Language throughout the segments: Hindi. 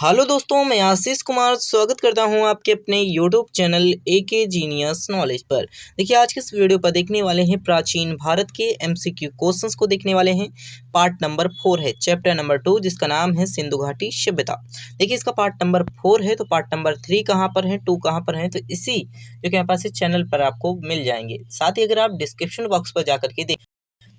हेलो दोस्तों, मैं आशीष कुमार स्वागत करता हूं आपके अपने YouTube channel AK genius knowledge पर। देखिए, आज के इस वीडियो पर देखने वाले हैं प्राचीन भारत के एमसीक्यू क्वेश्चंस को देखने वाले हैं। पार्ट नंबर 4 है, चैप्टर नंबर 2, जिसका नाम है सिंधु घाटी सभ्यता। देखिए, इसका पार्ट नंबर 4 है, तो पार्ट नंबर 3 कहाँ पर है, 2 कहाँ पर है, तो इसी जो कि यहाँ पास चैनल पर आपको मिल जाएंगे। साथ ही अगर आप डिस्क्रिप्शन बॉक्स पर जाकर के देख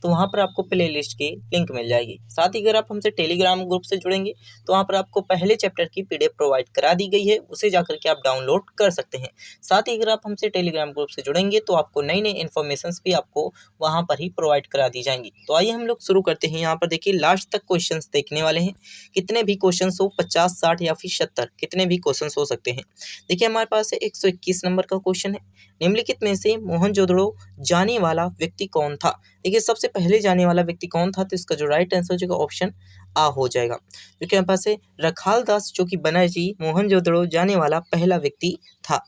तो वहाँ पर आपको प्ले लिस्ट की लिंक मिल जाएगी। साथ ही अगर आप हमसे टेलीग्राम ग्रुप से जुड़ेंगे तो वहाँ पर आपको पहले चैप्टर की पीडीएफ प्रोवाइड करा दी गई है, उसे जाकर के आप डाउनलोड कर सकते हैं। साथ ही अगर आप हमसे टेलीग्राम ग्रुप से जुड़ेंगे तो आपको नई नई इन्फॉर्मेशंस भी आपको वहाँ पर ही प्रोवाइड करा दी जाएंगी। तो आइए हम लोग शुरू करते हैं। यहाँ पर देखिए, लास्ट तक क्वेश्चन देखने वाले हैं। कितने भी क्वेश्चन हो, 50, 60 या फिर 70, कितने भी क्वेश्चन हो सकते हैं। देखिए, हमारे पास 121 नंबर का क्वेश्चन है। निम्नलिखित में से मोहनजोदड़ो जाने वाला व्यक्ति कौन था। देखिए, सबसे पहले जाने वाला व्यक्ति कौन था, तो इसका जो राइट आंसर हो जाएगा ऑप्शन आ हो जाएगा। क्योंकि हमारे पास है रखाल दास जो कि बनर्जी मोहनजोदड़ो जाने वाला पहला व्यक्ति था।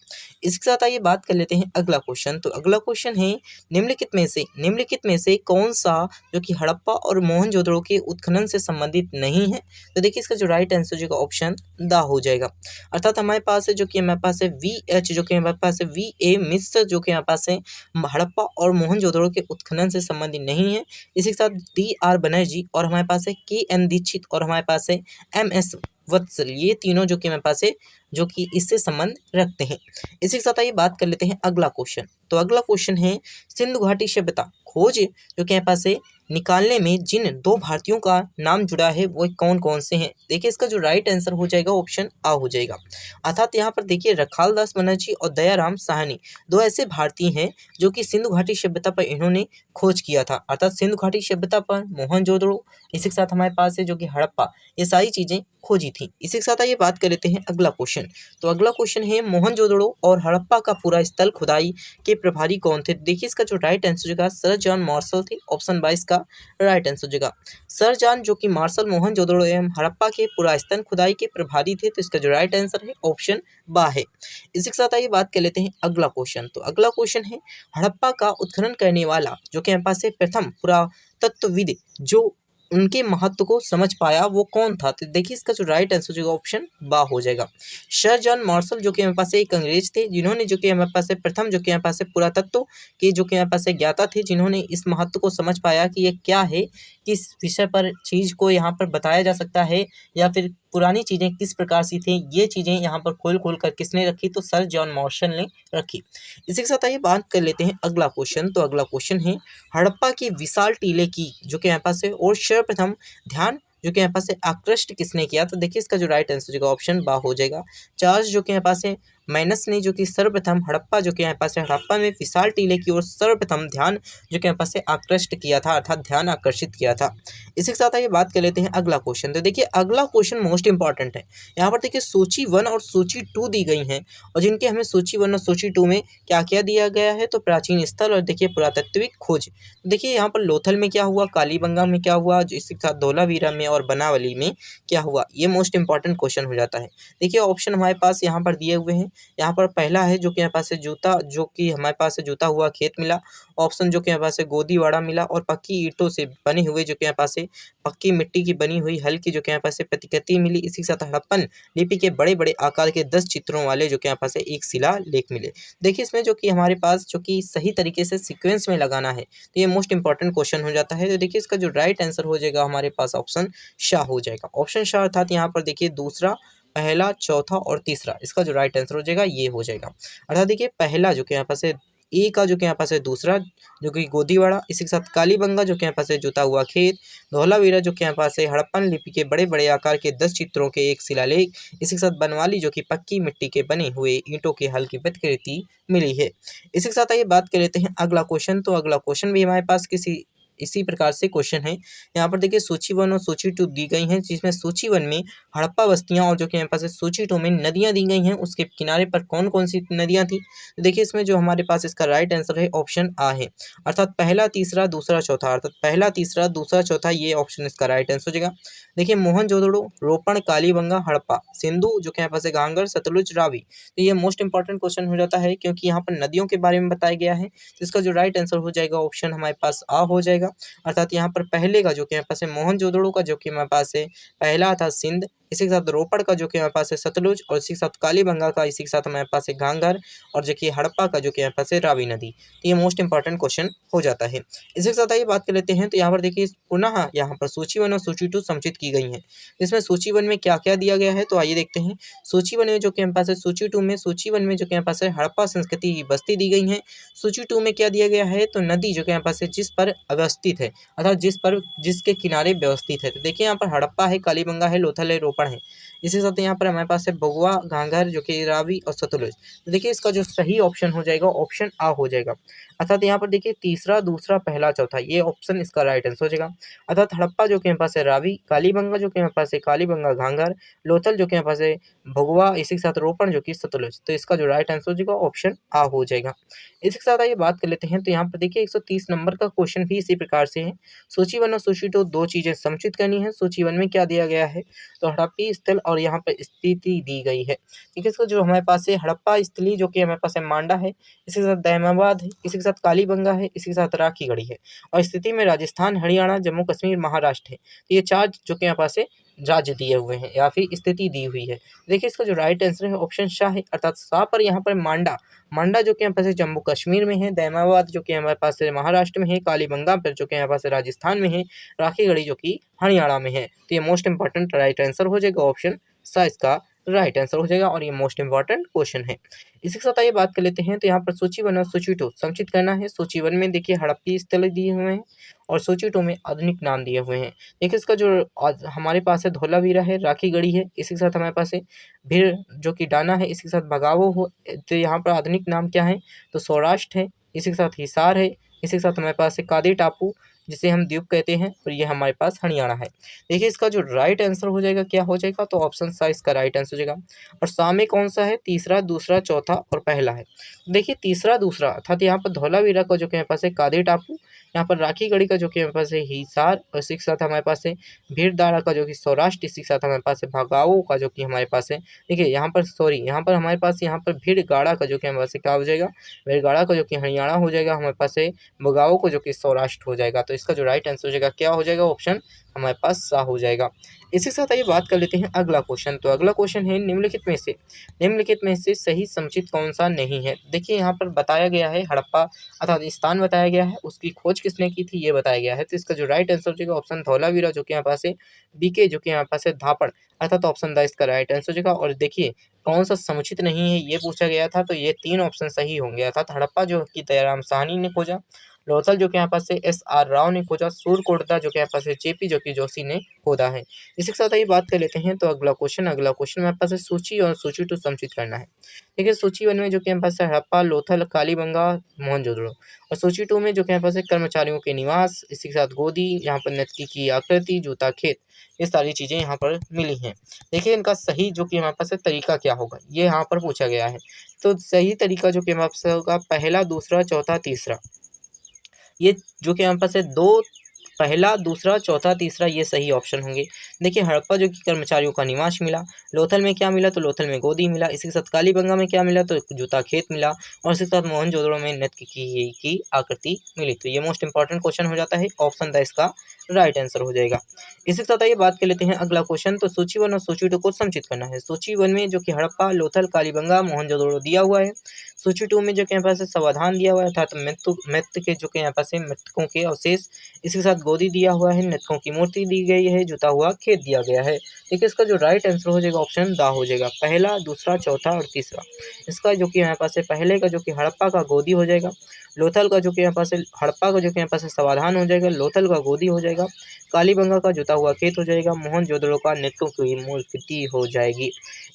इसके साथ आइए बात कर लेते हैं अगला क्वेश्चन। तो अगला क्वेश्चन है, निम्नलिखित में से कौन सा जो कि हड़प्पा और मोहनजोदड़ो के उत्खनन से संबंधित नहीं है। तो देखिए, इसका जो राइट आंसर हो जाएगा ऑप्शन दा हो जाएगा। अर्थात हमारे पास है जो कि हमारे पास है VH जो कि हमारे पास है VA मिश्र जो कि हमारे पास है हड़प्पा और मोहनजोदड़ो के उत्खनन से संबंधित नहीं है। इसी के साथ DR बनर्जी और हमारे पास है KN दीक्षित और हमारे पास है MS वत्सल, ये तीनों जो कि हमारे पास है जो कि इससे संबंध रखते हैं। इसी के साथ आइए बात कर लेते हैं अगला क्वेश्चन। तो अगला क्वेश्चन है, सिंधु घाटी सभ्यता खोज जो कि हमारे पास है निकालने में जिन 2 भारतीयों का नाम जुड़ा है वो कौन कौन से हैं। देखिए, इसका जो राइट आंसर हो जाएगा ऑप्शन आ हो जाएगा। अर्थात यहाँ पर देखिए, रखाल दास बनर्जी और दयाराम साहनी 2 ऐसे भारतीय हैं जो कि सिंधु घाटी सभ्यता पर इन्होंने खोज किया था। अर्थात सिंधु घाटी सभ्यता पर मोहनजोदड़ो, इसी के साथ हमारे पास है जो कि हड़प्पा, ये सारी चीजें खोजी थी। इसी के साथ आइए बात कर लेते हैं अगला क्वेश्चन। तो अगला क्वेश्चन है, मोहनजोदड़ो और हड़प्पा का पूरा स्थल खुदाई के प्रभारी कौन थे। देखिए, इसका जो राइट आंसर होगा सर जॉन मार्शल थे। ऑप्शन 22 का राइट आंसर होगा सर जॉन जो कि मार्शल मोहनजोदड़ो एवं हड़प्पा के पुरातन खुदाई के प्रभारी थे। तो इसका जो राइट आंसर है ऑप्शन बा है। इसी के साथ आइए बात कर लेते हैं अगला क्वेश्चन। तो अगला क्वेश्चन है, हड़प्पा का उत्खनन करने वाला जो कि हमारे पास है प्रथम पुरातत्वविद जो उनके महत्व को समझ पाया वो कौन था। तो देखिए, इसका जो राइट आंसर जो ऑप्शन बा हो जाएगा। सर जॉन मार्शल जो कि हमारे पास एक अंग्रेज थे, जिन्होंने जो कि हमारे पास प्रथम जो कि हमारे पास पुरातत्व के जो कि हमारे पास ज्ञाता थे, जिन्होंने इस महत्व को समझ पाया कि ये क्या है, किस विषय पर चीज को यहाँ पर बताया जा सकता है, या फिर पुरानी चीजें किस प्रकार से थी, ये चीजें यहाँ पर खोल खोल कर किसने रखी, तो सर जॉन मार्शल ने रखी। इसी के साथ आइए बात कर लेते हैं अगला क्वेश्चन। तो अगला क्वेश्चन है, हड़प्पा के विशाल टीले की जो कि हमारे पास है और सर्वप्रथम ध्यान जो कि हमारे पास है आकृष्ट किसने किया। तो देखिए, इसका जो राइट आंसर होगा ऑप्शन बा हो जाएगा। चार्ल्स जो कि हमारे पास है माइनस ने जो कि सर्वप्रथम हड़प्पा जो कि हमारे पास है हड़प्पा में विशाल टीले की ओर सर्वप्रथम ध्यान जो कि हमारे पास है आकृष्ट किया था, अर्थात ध्यान आकर्षित किया था। इसी के साथ आइए बात कर लेते हैं अगला क्वेश्चन। तो देखिए, अगला क्वेश्चन मोस्ट इंपॉर्टेंट है। यहाँ पर देखिए, सूची 1 और सूची 2 दी गई हैं, और जिनके हमें सूची 1 और सूची 2 में क्या क्या दिया गया है, तो प्राचीन स्थल और देखिए पुरातात्विक खोज। देखिए, यहाँ पर लोथल में क्या हुआ, कालीबंगा में क्या हुआ, इसी के साथ धौलावीरा में और बनावली में क्या हुआ, ये मोस्ट इंपॉर्टेंट क्वेश्चन हो जाता है। देखिए, ऑप्शन हमारे पास यहाँ पर दिए हुए हैं। यहाँ पर पहला है जो कि हमारे पास है जूता, जो कि हमारे पास है जूता हुआ खेत मिला। ऑप्शन जो कि हमारे पास है गोदीवाड़ा मिला, और पक्की ईंटों से बने हुए जो कि हमारे पास है पक्की मिट्टी की बनी हुई हल की जो कि हमारे पास है प्रतिकृति मिली। इसी के साथ हड़प्पन लिपि के बड़े बड़े आकार के 10 चित्रों वाले जो कि हमारे पास है एक शिला लेख मिले। देखिए, इसमें जो कि हमारे पास जो कि सही तरीके से सीक्वेंस में लगाना है, तो ये मोस्ट इंपॉर्टेंट क्वेश्चन हो जाता है। तो देखिए, इसका जो राइट आंसर हो जाएगा हमारे पास ऑप्शन शाह हो जाएगा। ऑप्शन शाह अर्थात यहाँ पर देखिए, दूसरा, पहला, चौथा और तीसरा, इसका जो राइट आंसर हो जाएगा ये हो जाएगा। अर्थात देखिए, पहला जो कि यहाँ पास है ए का जो कि यहाँ पास है दूसरा जो कि गोदीवाड़ा, इसी के साथ कालीबंगा जो कि यहाँ पास है जुता हुआ खेत, धौलावीरा जो कि यहाँ पास है हड़प्पन लिपि के बड़े बड़े आकार के 10 चित्रों के एक शिलालेख, इसी के साथ बनवाली जो कि पक्की मिट्टी के बने हुए ईंटों के हल की प्रतिकृति मिली है। इसी के साथ आइए बात कर लेते हैं अगला क्वेश्चन। तो अगला क्वेश्चन भी हमारे पास इसी प्रकार से क्वेश्चन है। यहाँ पर देखिए, सूची 1 और सूची 2 दी गई हैं, जिसमें सूची 1 में हड़प्पा बस्तियां और जो कि हमारे पास है सूची 2 में नदियां दी गई हैं, उसके किनारे पर कौन कौन सी नदियां थी। तो देखिए, इसमें जो हमारे पास इसका राइट आंसर है ऑप्शन आ है। अर्थात पहला, तीसरा, दूसरा, चौथा, अर्थात पहला, तीसरा, दूसरा, चौथा, ये ऑप्शन इसका राइट आंसर हो जाएगा। देखिए, मोहनजोदड़ो, रोपण, कालीबंगा, हड़प्पा, सिंधु जो कि हमारे पास है घाघर, सतलुज, रावी। तो ये मोस्ट इंपॉर्टेंट क्वेश्चन हो जाता है, क्योंकि यहाँ पर नदियों के बारे में बताया गया है। तो इसका जो राइट आंसर हो जाएगा ऑप्शन हमारे पास आ हो जाएगा। अर्थात यहाँ पर पहले का जो कि हमारे पास है मोहनजोदड़ो का जो कि हमारे पास है पहला था सिंध, इसी के साथ रोपड़ का जो कि हमारे पास है सतलुज, और इसी के साथ कालीबंगा का इसी के साथ हमारे पास है घाघर, और जो कि हड़प्पा का जो कि हमारे पास है रावी नदी। तो ये मोस्ट इंपॉर्टेंट क्वेश्चन हो जाता है। इसी के साथ आइए बात कर लेते हैं। तो यहाँ पर देखिए पुनः यहाँ पर सूची 1 और सूची 2 समुचित की गई हैं। इसमें सूची 1 में क्या क्या दिया गया है, तो आइए देखते हैं। सूची 1 में जो कि हमारे पास है, सूची 2 में, सूची 1 में जो कि हमारे पास है हड़प्पा संस्कृति की बस्ती दी गई है। सूची 2 में क्या दिया गया है, तो नदी जो कि हमारे पास है जिस पर अवस्थित है, अर्थात जिसके किनारे व्यवस्थित है। तो देखिए यहाँ पर हड़प्पा है, कालीबंगा है, लोथल है, रोपड़ है। इसी के साथ यहाँ पर हमारे पास है भगवा, घाघर, जो कि रावी और सतलुज। तो देखिए इसका जो सही ऑप्शन हो जाएगा ऑप्शन आ हो जाएगा। अर्थात यहाँ पर देखिए तीसरा, दूसरा, पहला, चौथा, ये ऑप्शन इसका राइट आंसर हो जाएगा। अर्थात हड़प्पा जो कि हमारे पास है रावी, कालीबंगा जो कि हमारे पास है कालीबंगा घाघर, लोथल जो कि हमारे पास है भगवा, इसी के साथ रोपण जो कि सतलुज। तो इसका जो राइट आंसर हो जाएगा ऑप्शन आ हो जाएगा। इसके साथ आइए बात कर लेते हैं। तो यहाँ पर देखिए 130 नंबर का क्वेश्चन भी इसी प्रकार से है। सूची 1 और सूची 2 दो चीजें समुचित करनी है। सूची 1 में क्या दिया गया है, तो हड़प्पी स्थल और यहाँ पर स्थिति दी गई है। ठीक है, इसका जो हमारे पास है हड़प्पा स्थली जो कि हमारे पास है मांडा है, इसी के साथ दहमाबाद है, इसी के साथ कालीबंगा है, इसी के साथ राखीगढ़ी है, और स्थिति में राजस्थान, हरियाणा, जम्मू कश्मीर, महाराष्ट्र है। तो ये चार जो कि हमारे पास है राज्य दिए हुए हैं या फिर स्थिति दी हुई है। देखिए इसका जो राइट आंसर है ऑप्शन शाह है, अर्थात शाह पर यहाँ पर मांडा, मांडा जो कि हमारे पास है जम्मू कश्मीर में है, दहमाबाद जो कि हमारे पास है महाराष्ट्र में है, कालीबंगा पर जो कि हमारे पास है राजस्थान में है, राखीगढ़ी जो कि हरियाणा में है। तो ये मोस्ट इंपॉर्टेंट राइट आंसर हो जाएगा, ऑप्शन सा इसका राइट आंसर हो जाएगा, और ये मोस्ट इंपॉर्टेंट क्वेश्चन है। इसी के साथ आइए बात कर लेते हैं। तो यहाँ पर सूची 1 और सूची 2 संक्षिप्त करना है। सूची 1 में देखिए हड़प्पी स्थल दिए हुए हैं, और सूची 2 में आधुनिक नाम दिए हुए हैं। देखिए इसका जो हमारे पास है धौलावीरा है, राखीगढ़ी है, इसी के साथ हमारे पास है भीड़ जो कि डाना है, इसी के साथ भगावो हो। तो यहाँ पर आधुनिक नाम क्या है, तो सौराष्ट्र है, इसी के साथ हिसार है, इसी के साथ हमारे पास है कादी टापू जिसे हम द्वीप कहते हैं, और ये हमारे पास हरियाणा है। देखिए इसका जो राइट आंसर हो जाएगा क्या हो जाएगा, तो ऑप्शन सा इसका राइट आंसर हो जाएगा। और सा में कौन सा है, तीसरा, दूसरा, चौथा और पहला है। देखिए तीसरा, दूसरा, अर्थात यहाँ पर धौलावीरा का जो कि हमारे पास है कादी टापू, यहाँ पर राखीगढ़ी का जो कि हमारे पास है हिसार, और इसी के साथ हमारे पास है भीड़दारा का जो कि सौराष्ट्र, इसी के साथ हमारे पास है भगाओ का जो कि हमारे पास है, देखिए यहाँ पर सॉरी यहाँ पर हमारे पास यहाँ पर भीड़गाड़ा का जो कि हमारे पास क्या हो जाएगा, भीड़गाड़ा का जो कि हरियाणा हो जाएगा, हमारे पास है भगाओ को जो कि सौराष्ट्र हो जाएगा। तो इसका जो राइट आंसर हो जाएगा क्या हो जाएगा, ऑप्शन हमारे पास सा हो जाएगा। इसी के साथ आइए बात कर लेते हैं अगला क्वेश्चन। तो अगला क्वेश्चन है निम्नलिखित में से सही समुचित कौन सा नहीं है। देखिए यहाँ पर बताया गया है हड़प्पा अर्थात स्थान बताया गया है, उसकी खोज किसने की थी ये बताया गया है। तो इसका जो राइट आंसर हो जाएगा ऑप्शन धौलावीरा जो कि यहाँ पास है, बीके जो कि यहाँ पास है धापड़, अर्थात ऑप्शन द इसका राइट आंसर हो जाएगा। और देखिए कौन सा समुचित नहीं है ये पूछा गया था, तो ये 3 ऑप्शन सही होंगे, अर्थात हड़प्पा जो कि दयाराम साहनी ने खोजा, लोथल जो कि यहाँ पास है SR राव ने खोजा, सूरकोटदा जो कि यहाँ पास है JP जो कि जोशी ने खोदा है। इसी के साथ ही बात कर लेते हैं। तो अगला क्वेश्चन हमारे पास है सूची और सूची 2 समुचित करना है। देखिए सूची 1 में जो कि हमारे पास है हड़प्पा, लोथल, कालीबंगा, मोहनजोदड़ो, और सूची 2 में जो कि हमारे पास है कर्मचारियों के निवास, इसी के साथ गोदी, यहाँ पर नतकी की आकृति, जूता खेत, ये सारी चीज़ें यहाँ पर मिली हैं। देखिए इनका सही जो कि हमारे पास है तरीका क्या होगा, ये यहाँ पर पूछा गया है। तो सही तरीका जो कि हमारे पास होगा पहला, दूसरा, चौथा, तीसरा, ये जो कि हमारे पास है दो, पहला, दूसरा, चौथा, तीसरा, ये सही ऑप्शन होंगे। देखिए हड़प्पा जो कि कर्मचारियों का निवास मिला, लोथल में क्या मिला, तो लोथल में गोदी मिला, इसी के साथ कालीबंगा में क्या मिला, तो जूता खेत मिला, और इसी के साथ मोहनजोदड़ो में नतकी की आकृति मिली। तो ये मोस्ट इंपॉर्टेंट क्वेश्चन हो जाता है, ऑप्शन द इसका राइट आंसर हो जाएगा। इसी के साथ आइए बात कर लेते हैं अगला क्वेश्चन। तो सूची 1 और सूची 2 को समुचित करना है। सूची 1 में जो कि हड़प्पा, लोथल, कालीबंगा, मोहनजोदड़ो दिया हुआ है। सूची 2 में जो कि यहाँ पास है समाधान दिया हुआ है, अर्थात मृत्यु के जो कि यहाँ पास है मृतकों के अवशेष, इसके साथ गोदी दिया हुआ है, मृतकों की मूर्ति दी गई है, जुता हुआ खेत दिया गया है। देखिए इसका जो राइट आंसर हो जाएगा ऑप्शन दा हो जाएगा, पहला, दूसरा, चौथा और तीसरा। इसका जो कि यहाँ पास है पहले का जो कि हड़प्पा का गोदी हो जाएगा, लोथल का जो कि यहाँ पास है हड़प्पा का जो कि यहाँ पास है समाधान हो जाएगा, लोथल का गोदी हो जाएगा, कालीबंगा का जुता हुआ खेत हो जाएगा, मोहनजोदड़ो का मृतकों की मूर्ति हो जाएगी।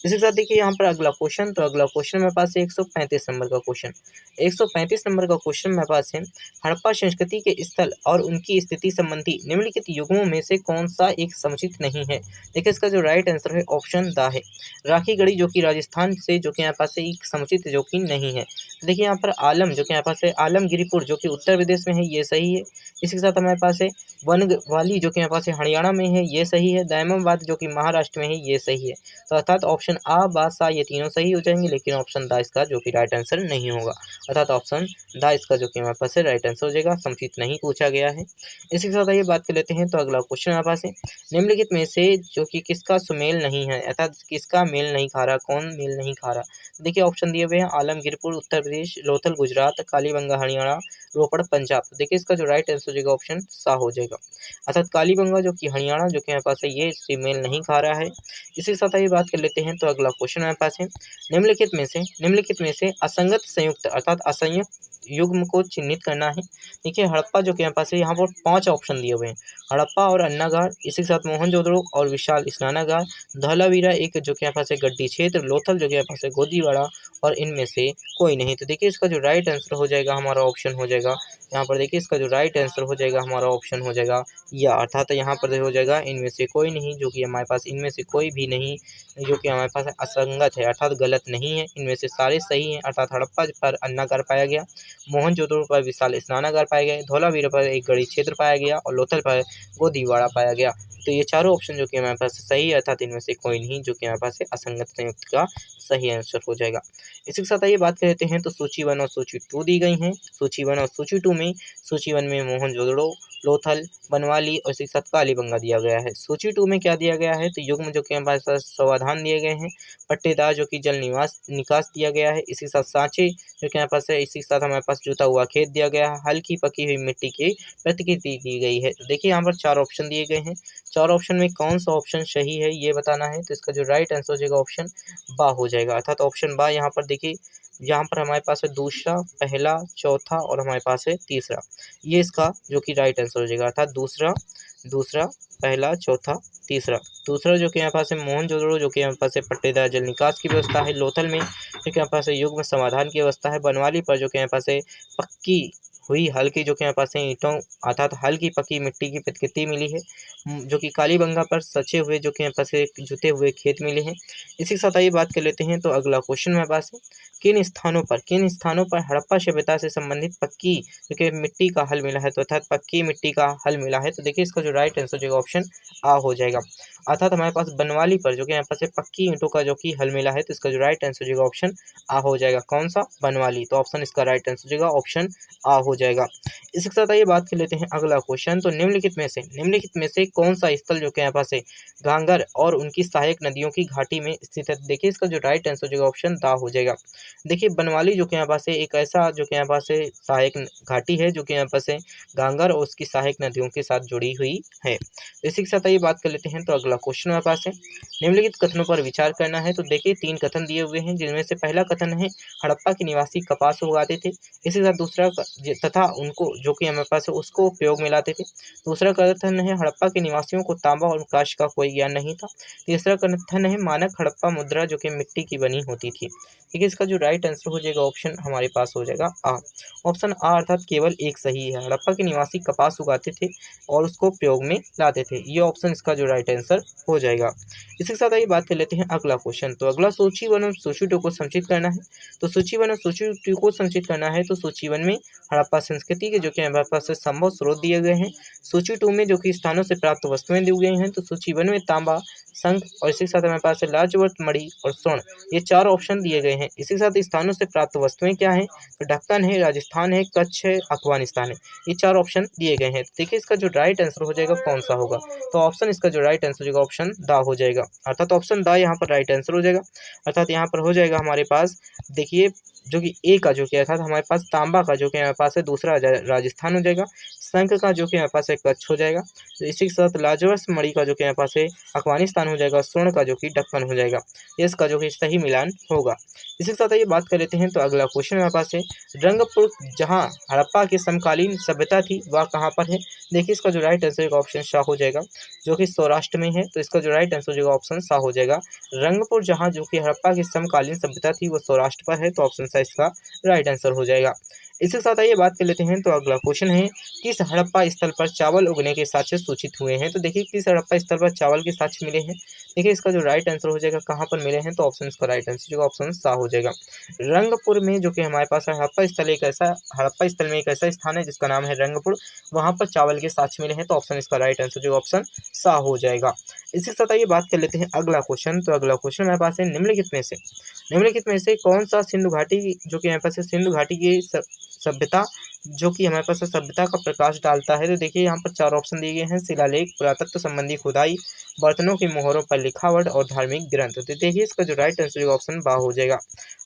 इसी के साथ देखिए यहाँ पर अगला क्वेश्चन। तो अगला क्वेश्चन मेरे पास है 135 नंबर का क्वेश्चन। 135 नंबर का क्वेश्चन मेरे पास है हड़प्पा संस्कृति के स्थल और उनकी स्थिति संबंधी निम्नलिखित युगों में से कौन सा एक समुचित नहीं है। देखिए इसका जो राइट आंसर है ऑप्शन द है, राखीगढ़ी जो कि राजस्थान से जो कि यहाँ पास है एक समुचित जो कि नहीं है। देखिए यहाँ पर आलम जो कि यहाँ पास है आलमगिरीपुर जो कि उत्तर प्रदेश में है, ये सही है। इसी के साथ हमारे पास है वनवाली जो कि यहाँ पास हरियाणा में है ये सही है, दायमाबाद जो कि महाराष्ट्र में है ये सही है। तो अर्थात ऑप्शन आ, बा, सा ये तीनों सही हो जाएंगे, लेकिन ऑप्शन दा इसका जो कि राइट आंसर नहीं होगा। अर्थात ऑप्शन दा इसका जो कि हमारे पास है राइट आंसर हो जाएगा। संक्षिप्त नहीं पूछा गया है। इसी के साथ आइए बात कर लेते हैं। तो अगला क्वेश्चन हमारे पास है, निम्नलिखित में से जो कि किसका सुमेल नहीं है, अर्थात किसका मेल नहीं खा रहा, कौन मेल नहीं खा रहा। देखिए ऑप्शन दिए हुए हैं, आलमगीरपुर उत्तर प्रदेश, लोथल गुजरात, कालीबंगा हरियाणा, रोपड़ पंजाब। तो देखिए इसका जो राइट आंसर हो जाएगा ऑप्शन सा हो जाएगा। अर्थात कालीबंगा जो कि हरियाणा जो कि हमारे पास है ये इससे मेल नहीं खा रहा है। इसी के साथ आइए बात कर लेते हैं। तो अगला क्वेश्चन हमारे पास है, निम्नलिखित में से असंगत संयुक्त अर्थात असंयुक्त युग्म को चिन्हित करना है। देखिए हड़प्पा जो कि हमारे पास है यहाँ पर 5 ऑप्शन दिए हुए हैं, हड़प्पा और अन्नागार, इसी के साथ मोहनजोदड़ो और विशाल स्नानागार, धौलावीरा एक जो कि यहाँ पास है गड्डी क्षेत्र, लोथल जो कि यहाँ पास है गोदीवाड़ा, और इनमें से कोई नहीं। तो देखिए इसका जो राइट आंसर हो जाएगा हमारा ऑप्शन हो जाएगा यहाँ पर, देखिए इसका जो राइट आंसर हो जाएगा हमारा ऑप्शन हो जाएगा या, अर्थात यहाँ पर हो जाएगा इनमें से कोई नहीं, जो कि हमारे पास इनमें से कोई भी नहीं जो कि हमारे पास असंगत है, अर्थात गलत नहीं है, इनमें से सारे सही हैं। अर्थात हड़प्पा पर अन्नागार पाया गया, मोहनजोदड़ो पर विशाल स्नानागार पाए गए, धौलावीरा पर एक गढ़ी क्षेत्र पाया गया और लोथल पर गोदीवाड़ा पाया गया। तो ये चारों ऑप्शन जो कि हमारे पास सही है, अर्थात इनमें से कोई नहीं जो कि हमारे पास है असंगत संयुक्त का सही आंसर हो जाएगा। इसी के साथ आइए बात कर लेते हैं। तो सूची 1 और सूची 2 दी गई हैं। सूची 1 और सूची 2 में, सूची 1 में मोहनजोदड़ो, लोथल, बनवाली और इसी के साथ कालीबंगा दिया गया है। सूची 2 में क्या दिया गया है, तो युग्म जो कि हमारे पास समाधान दिए गए हैं, पट्टेदार जो कि जल निकास दिया गया है, इसी के साथ सांचे जो कि हमारे पास है, इसी के साथ हमारे पास जुता हुआ खेत दिया गया है, हल्की पकी हुई मिट्टी की प्रतिकृति दी गई है। तो देखिए यहाँ पर 4 ऑप्शन दिए गए हैं, 4 ऑप्शन में कौन सा ऑप्शन सही है ये बताना है। तो इसका जो राइट आंसर हो जाएगा ऑप्शन बा हो जाएगा। अर्थात ऑप्शन बा यहाँ पर देखिए, यहाँ पर हमारे पास है दूसरा, पहला, चौथा और हमारे पास है तीसरा, ये इसका जो कि राइट आंसर हो जाएगा। अर्थात दूसरा, पहला, चौथा, तीसरा। दूसरा जो कि यहाँ पास है मोहनजोदड़ो जो कि यहाँ पास है पट्टेदार जल निकास की व्यवस्था है, लोथल में जो कि यहाँ पास है युग्म समाधान की व्यवस्था है, बनवाली पर जो कि यहाँ पास है पक्की हुई हल्की जो कि यहाँ पास है ईंटों अर्थात हल्की पकी मिट्टी की प्रतिकृति मिली है, जो कि कालीबंगा पर सचे हुए जो कि यहाँ पास है जुते हुए खेत मिले हैं। इसी के साथ आइए बात कर लेते हैं। तो अगला क्वेश्चन मेरे पास है, किन स्थानों पर हड़प्पा सभ्यता से संबंधित पक्की जो कि मिट्टी का हल मिला है, तो अर्थात पक्की मिट्टी का हल मिला है। तो देखिए इसका जो राइट आंसर हो जाएगा ऑप्शन आ हो जाएगा। अर्थात हमारे पास बनवाली पर जो कि यहाँ पास है पक्की ईंटों का जो कि हल मिला है, तो इसका जो राइट आंसर हो जाएगा ऑप्शन आ हो जाएगा। कौन सा, बनवाली। तो ऑप्शन इसका राइट आंसर हो जाएगा ऑप्शन आ हो जाएगा। इसी के साथ आइए बात कर लेते हैं अगला क्वेश्चन। तो निम्नलिखित में से कौन सा स्थल जो कि यहाँ पास है घाघर और उनकी सहायक नदियों की घाटी में स्थित है। देखिए इसका जो राइट आंसर हो जाएगा ऑप्शन दा हो जाएगा। देखिए बनवाली जो कि यहाँ पास है एक ऐसा जो कि यहाँ पास है सहायक घाटी है जो कि यहाँ पास है घाघर और उसकी सहायक नदियों के साथ जुड़ी हुई है। इसी के साथ आइए बात कर लेते हैं। तो अगला क्वेश्चन हमारे पास है, निम्नलिखित कथनों पर विचार करना है। तो देखिए 3 कथन दिए हुए हैं, जिनमें से पहला कथन है हड़प्पा के निवासी कपास उगाते थे, इसी के साथ दूसरा तथा उनको जो कि हमारे पास है उसको उपयोग में लाते थे। दूसरा कथन है हड़प्पा के निवासियों को तांबा और कांच का कोई ज्ञान नहीं था। तीसरा कथन है मानक हड़प्पा मुद्रा जो कि मिट्टी की बनी होती थी। ठीक है, इसका जो राइट आंसर हो जाएगा ऑप्शन हमारे पास हो जाएगा आ। ऑप्शन आ अर्थात केवल एक सही है, हड़प्पा के निवासी कपास उगाते थे और उसको उपयोग में लाते थे। ये ऑप्शन इसका जो राइट आंसर हो जाएगा। इसी के साथ आइए बात कर लेते हैं अगला क्वेश्चन। तो अगला सूची 1 और सूची 2 को संचित करना है। तो सूची 1 और सूची 2 को संचित करना है। तो सूची 1 में हड़प्पा संस्कृति के जो कि हमारे पास संभव स्रोत दिए गए हैं। सूची 2 में जो कि स्थानों से प्राप्त वस्तुएं दी गई हैं। तो सूची 1 में तांबा, शंख और इसी के साथ हमारे पास लाजवर्त मणि और स्वर्ण, ये 4 ऑप्शन दिए गए हैं। इसी के साथ स्थानों से प्राप्त वस्तुएं क्या हैं, तो ढक्कन है, राजस्थान है, कच्छ है, अफगानिस्तान है, ये 4 ऑप्शन दिए गए हैं। देखिए इसका जो राइट आंसर हो जाएगा कौन सा होगा, तो ऑप्शन इसका जो राइट आंसर हो जाएगा ऑप्शन दा हो जाएगा। अर्थात ऑप्शन दा यहाँ पर राइट आंसर हो जाएगा। अर्थात यहाँ पर हो जाएगा हमारे पास देखिए जो कि ए का जो कि अर्थात हमारे पास तांबा का जो कि हमारे पास है दूसरा राजस्थान हो जाएगा, शंख का जो कि हमारे पास है कच्छ हो जाएगा, तो इसी के साथ लाजवर्त मणि का जो कि हमारे पास है अफगानिस्तान हो जाएगा, स्वर्ण का जो कि दक्कन हो जाएगा। इसका जो कि सही मिलान होगा। इसी के साथ ये बात कर लेते हैं। तो अगला क्वेश्चन हमारे पास है, रंगपुर जहाँ हड़प्पा की समकालीन सभ्यता थी वह कहाँ पर है। देखिए इसका जो राइट आंसर का ऑप्शन शाह हो जाएगा, जो कि सौराष्ट्र में है। तो इसका जो राइट आंसर हो जाएगा ऑप्शन शाह हो जाएगा। रंगपुर जहाँ जो कि हड़प्पा की समकालीन सभ्यता थी वो सौराष्ट्र पर है, तो ऑप्शन सा इसका राइट आंसर हो जाएगा। इसके साथ आइए बात कर लेते हैं। तो अगला क्वेश्चन है, किस हड़प्पा स्थल पर चावल उगने के साक्ष्य सूचित हुए हैं? तो देखिए किस हड़प्पा स्थल पर चावल के साक्ष्य मिले हैं? देखिए इसका जो राइट आंसर हो जाएगा, कहाँ पर मिले हैं? तो ऑप्शन इसका राइट आंसर जो ऑप्शन सा हो जाएगा, रंगपुर में, जो कि हमारे पास है हड़प्पा स्थल में एक ऐसा स्थान है जिसका नाम है रंगपुर, वहाँ पर चावल के साक्ष्य मिले हैं। तो ऑप्शन इसका राइट आंसर जो ऑप्शन सा हो जाएगा। इसके साथ आइए बात कर लेते हैं अगला क्वेश्चन। तो अगला क्वेश्चन हमारे पास है, निम्नलिखित में से कौन सा सिंधु घाटी, जो कि हमारे पास है सिंधु घाटी की सभ्यता, जो कि हमारे पास सभ्यता का प्रकाश डालता है? तो देखिए यहाँ पर 4 ऑप्शन दिए गए हैं, शिलालेख, पुरातत्व संबंधी खुदाई, बर्तनों की मोहरों पर लिखावट और धार्मिक ग्रंथ। तो देखिए इसका जो राइट आंसर ऑप्शन बा हो जाएगा।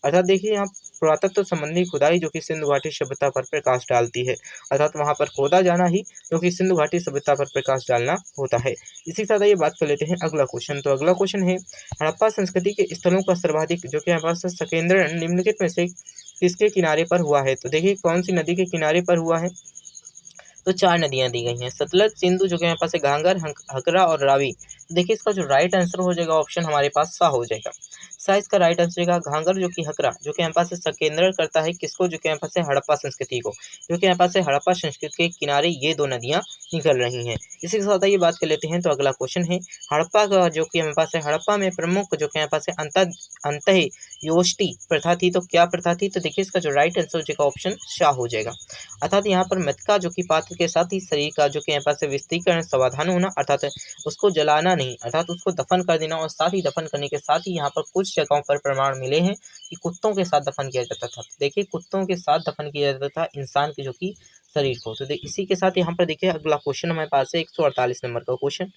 अर्थात देखिए यहाँ पुरातत्व संबंधी खुदाई जो कि सिंधु घाटी सभ्यता पर प्रकाश डालती है, अर्थात वहाँ पर खोदा जाना ही जो कि सिंधु घाटी सभ्यता पर प्रकाश डालना होता है। इसी के साथ ये बात कर लेते हैं अगला क्वेश्चन। तो अगला क्वेश्चन है, हड़प्पा संस्कृति के स्थलों का सर्वाधिक, जो कि हमारे पास संकेंद्रण निम्नलिखित में से किसके किनारे पर हुआ है? तो देखिए कौन सी नदी के किनारे पर हुआ है? तो 4 नदियां दी गई हैं, सतलज, सिंधु, जो कि यहाँ पास है घाघर, हकरा और रावी। देखिए इसका जो राइट आंसर हो जाएगा ऑप्शन हमारे पास सा हो जाएगा। सा इसका राइट आंसर है घाघर, जो कि हकरा, जो कि यहाँ पास से संकेंद्रण करता है किसको? जो कि यहाँ पास है हड़प्पा संस्कृति को, जो कि यहाँ पास है हड़प्पा संस्कृति के किनारे ये 2 नदियां निकल रही हैं। इसी के साथ ये बात कर लेते हैं। तो अगला क्वेश्चन है, हड़प्पा का, जो कि हमारे पास है हड़प्पा में प्रमुख, जो कि यहाँ पास है अंत योष्टि प्रथा थी, तो क्या प्रथा थी? तो देखिए इसका जो राइट आंसर हो जाएगा ऑप्शन शाह हो जाएगा। अर्थात यहाँ पर मृतका, जो कि पात्र के साथ ही शरीर का, जो कि यहाँ पास विस्तीर्ण समाधान होना, अर्थात उसको जलाना नहीं, अर्थात उसको दफन कर देना, और साथ ही दफन करने के साथ ही यहाँ पर कुछ जगहों पर प्रमाण मिले हैं कि कुत्तों के साथ दफन किया जाता था। देखिए कुत्तों के साथ दफन किया जाता था इंसान के, जो कि शरीर को। तो इसी के साथ यहाँ पर देखिए अगला क्वेश्चन हमारे पास है 148 नंबर का क्वेश्चन।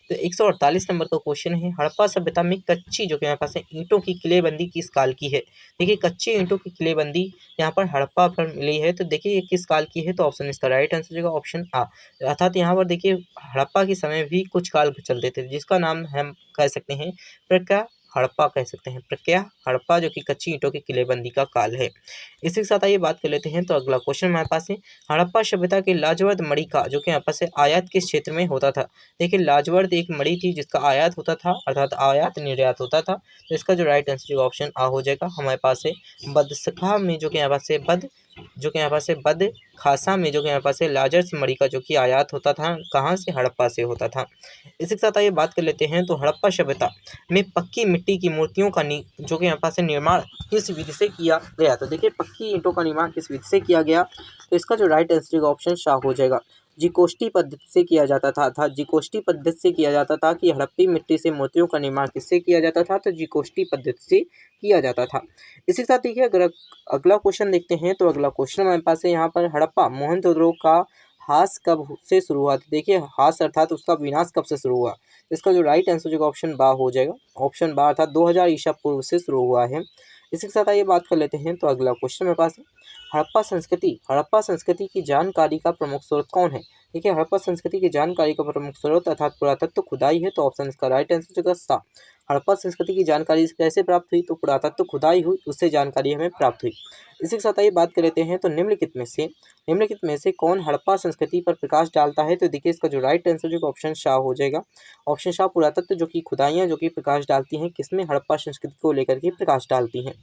तो 148 नंबर का क्वेश्चन है, हड़प्पा सभ्यता में कच्ची, जो कि हमारे पास है ईंटों की किलेबंदी किस काल की है? देखिए कच्ची ईंटों की किलेबंदी यहाँ पर हड़प्पा पर मिली है, तो देखिए ये किस काल की है? तो ऑप्शन इसका राइट आंसर होगा ऑप्शन आ। अर्थात यहाँ पर देखिए हड़प्पा के समय भी कुछ काल चलते थे, जिसका नाम हम कह सकते हैं प्रक्रिया हड़प्पा कह सकते हैं, प्रक्रिया हड़प्पा, जो कि कच्ची ईंटों की किलेबंदी का काल है। इसी के साथ आइए बात कर लेते हैं। तो अगला क्वेश्चन हमारे पास है, हड़प्पा सभ्यता के लाजवर्द मणि का, जो कि यहाँ पास है आयात किस क्षेत्र में होता था? देखिए लाजवर्द एक मणि थी जिसका आयात होता था, अर्थात आयात निर्यात होता था। तो इसका जो राइट आंसर ऑप्शन आ हो जाएगा हमारे पास है बदसखा में, जो कि यहाँ पास है बद खासा में, जो कि यहाँ पास है लाजर्स मणि का, जो कि आयात होता था कहाँ से? हड़प्पा से होता था। इसी के साथ आइए बात कर लेते हैं। तो हड़प्पा सभ्यता में पक्की मिट्टी की मूर्तियों का जो कि यहाँ पास है निर्माण किस विधि से किया गया? तो देखिए पक्की ईंटों का निर्माण किस विधि से किया गया? तो इसका जो राइट आंसर ऑप्शन शाह हो जाएगा, जीकोष्टी पद्धति से किया जाता था। अर्थात जीकोष्टी पद्धति से किया जाता था कि हड़प्पी मिट्टी से मूर्तियों का निर्माण किससे किया जाता था? तो जीकोष्टी पद्धति से किया जाता था। इसी के साथ देखिए अगर अगला क्वेश्चन देखते हैं। तो अगला क्वेश्चन हमारे पास है यहाँ पर, हड़प्पा मोहनजोदड़ो का ह्रास कब से शुरू हुआ? तो देखिए ह्रास अर्थात उसका विनाश कब से शुरू हुआ? तो इसका जो राइट आंसर जो ऑप्शन बा हो जाएगा, ऑप्शन बा, अर्थात 2000 ईसा पूर्व से शुरू हुआ है। इसी के साथ आइए बात कर लेते हैं। तो अगला क्वेश्चन मेरे पास है, हड़प्पा संस्कृति की जानकारी का प्रमुख स्रोत कौन है? देखिए हड़प्पा संस्कृति की जानकारी का प्रमुख स्रोत अर्थात पुरातत्व खुदाई है। तो ऑप्शन इसका राइट आंसर होगा सा। हड़प्पा संस्कृति की जानकारी कैसे प्राप्त हुई? तो पुरातत्व खुदाई हुई, उससे जानकारी हमें प्राप्त हुई। इसी के साथ आइए बात कर लेते हैं। तो निम्नलिखित में से कौन हड़प्पा संस्कृति पर प्रकाश डालता है? तो देखिए इसका जो राइट आंसर जो ऑप्शन शाह हो जाएगा, ऑप्शन शाह, पुरातत्व, जो कि खुदाइयाँ जो कि प्रकाश डालती हैं किसमें? हड़प्पा संस्कृति को लेकर के प्रकाश डालती हैं।